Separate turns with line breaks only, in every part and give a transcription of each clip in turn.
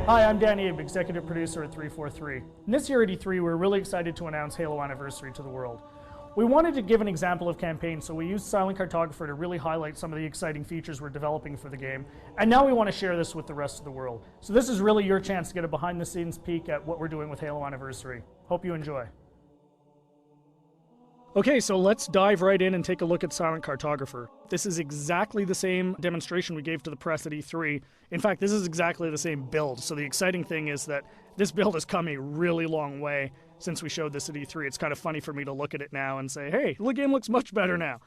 Hi, I'm Dan Abe, executive producer at 343. And this year at E3, we're really excited to announce Halo Anniversary to the world. We wanted to give an example of campaign, so we used Silent Cartographer to really highlight some of the exciting features we're developing for the game. And now we want to share this with the rest of the world. So this is really your chance to get a behind-the-scenes peek at what we're doing with Halo Anniversary. Hope you enjoy. Okay, so let's dive right in and take a look at Silent Cartographer. This is exactly the same demonstration we gave to the press at E3. In fact, this is exactly the same build. So the exciting thing is that this build has come a really long way since we showed this at E3. It's kind of funny for me to look at it now and say, hey, the game looks much better now.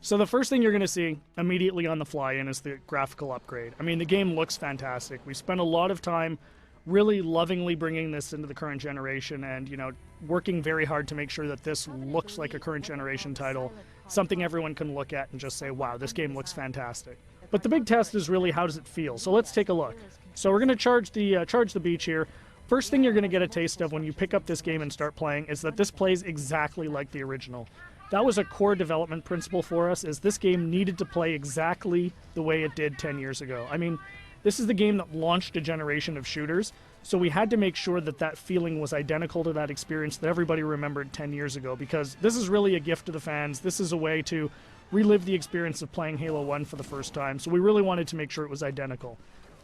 So the first thing you're going to see immediately on the fly-in is the graphical upgrade. I mean, the game looks fantastic. We spent a lot of time really lovingly bringing this into the current generation and, you know, working very hard to make sure that this looks like a current generation title, something everyone can look at and just say, wow, this game looks fantastic. But the big test is really, how does it feel? So let's take a look. So we're going to charge the beach here. First thing you're going to get a taste of when you pick up this game and start playing is that this plays exactly like the original. That was a core development principle for us, is this game needed to play exactly the way it did 10 years ago. I mean, this is the game that launched a generation of shooters, so we had to make sure that that feeling was identical to that experience that everybody remembered 10 years ago, because this is really a gift to the fans. This is a way to relive the experience of playing Halo 1 for the first time, so we really wanted to make sure it was identical.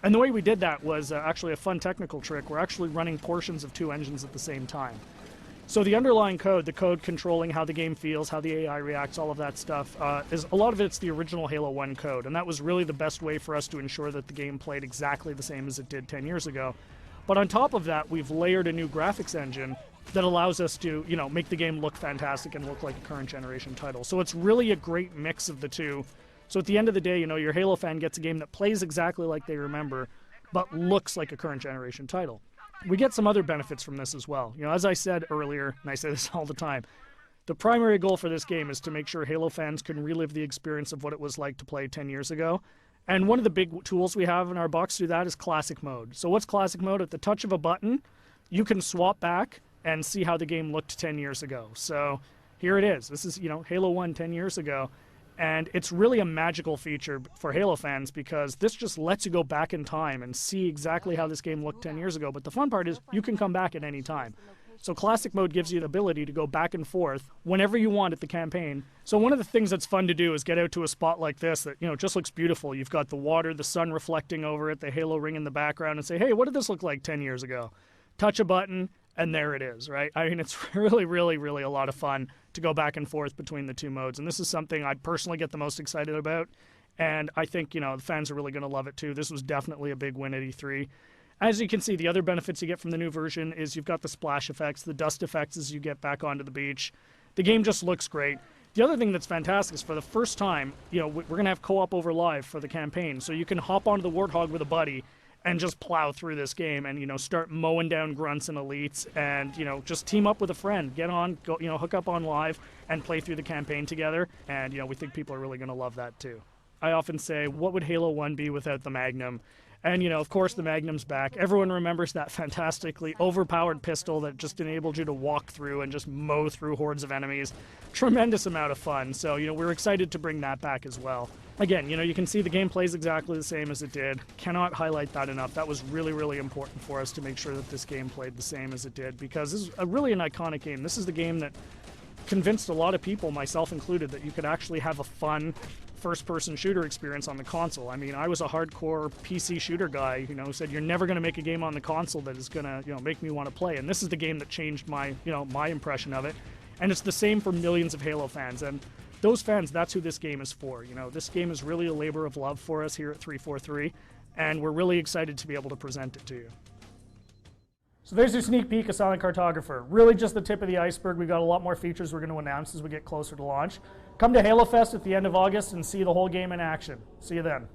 And the way we did that was actually a fun technical trick. We're actually running portions of two engines at the same time. So the underlying code, the code controlling how the game feels, how the AI reacts, all of that stuff, is a lot of it's the original Halo 1 code, and that was really the best way for us to ensure that the game played exactly the same as it did 10 years ago. But on top of that, we've layered a new graphics engine that allows us to, you know, make the game look fantastic and look like a current generation title. So it's really a great mix of the two. So at the end of the day, you know, your Halo fan gets a game that plays exactly like they remember, but looks like a current generation title. We get some other benefits from this as well. You know, as I said earlier, and I say this all the time, the primary goal for this game is to make sure Halo fans can relive the experience of what it was like to play 10 years ago. And one of the big tools we have in our box to do that is Classic Mode. So what's Classic Mode? At the touch of a button, you can swap back and see how the game looked 10 years ago. So here it is. This is, you know, Halo 1 10 years ago. And it's really a magical feature for Halo fans, because this just lets you go back in time and see exactly how this game looked 10 years ago. But the fun part is you can come back at any time. So Classic Mode gives you the ability to go back and forth whenever you want at the campaign. So one of the things that's fun to do is get out to a spot like this that, you know, just looks beautiful. You've got the water, the sun reflecting over it, the Halo ring in the background, and say, hey, what did this look like 10 years ago? Touch a button, and there it is, right? I mean, it's really, really, really a lot of fun to go back and forth between the two modes. And this is something I personally get the most excited about. And I think, you know, the fans are really going to love it too. This was definitely a big win at E3. As you can see, the other benefits you get from the new version is you've got the splash effects, the dust effects as you get back onto the beach. The game just looks great. The other thing that's fantastic is for the first time, you know, we're going to have co-op over live for the campaign. So you can hop onto the Warthog with a buddy and just plow through this game and, you know, start mowing down grunts and elites and, you know, just team up with a friend. Get on, go, you know, hook up on live and play through the campaign together. And, you know, we think people are really going to love that too. I often say, what would Halo 1 be without the Magnum? And, you know, of course, the Magnum's back. Everyone remembers that fantastically overpowered pistol that just enabled you to walk through and just mow through hordes of enemies. Tremendous amount of fun. So, you know, we're excited to bring that back as well. Again, you know, you can see the game plays exactly the same as it did. Cannot highlight that enough. That was really, really important for us to make sure that this game played the same as it did, because this is really an iconic game. This is the game that convinced a lot of people, myself included, that you could actually have a fun first-person shooter experience on the console. I mean, I was a hardcore PC shooter guy, you know, who said you're never going to make a game on the console that is going to, you know, make me want to play. And this is the game that changed my, you know, my impression of it. And it's the same for millions of Halo fans. And those fans, that's who this game is for. You know, this game is really a labor of love for us here at 343, and we're really excited to be able to present it to you. So there's your sneak peek of Silent Cartographer. Really just the tip of the iceberg. We've got a lot more features we're going to announce as we get closer to launch. Come to Halo Fest at the end of August and see the whole game in action. See you then.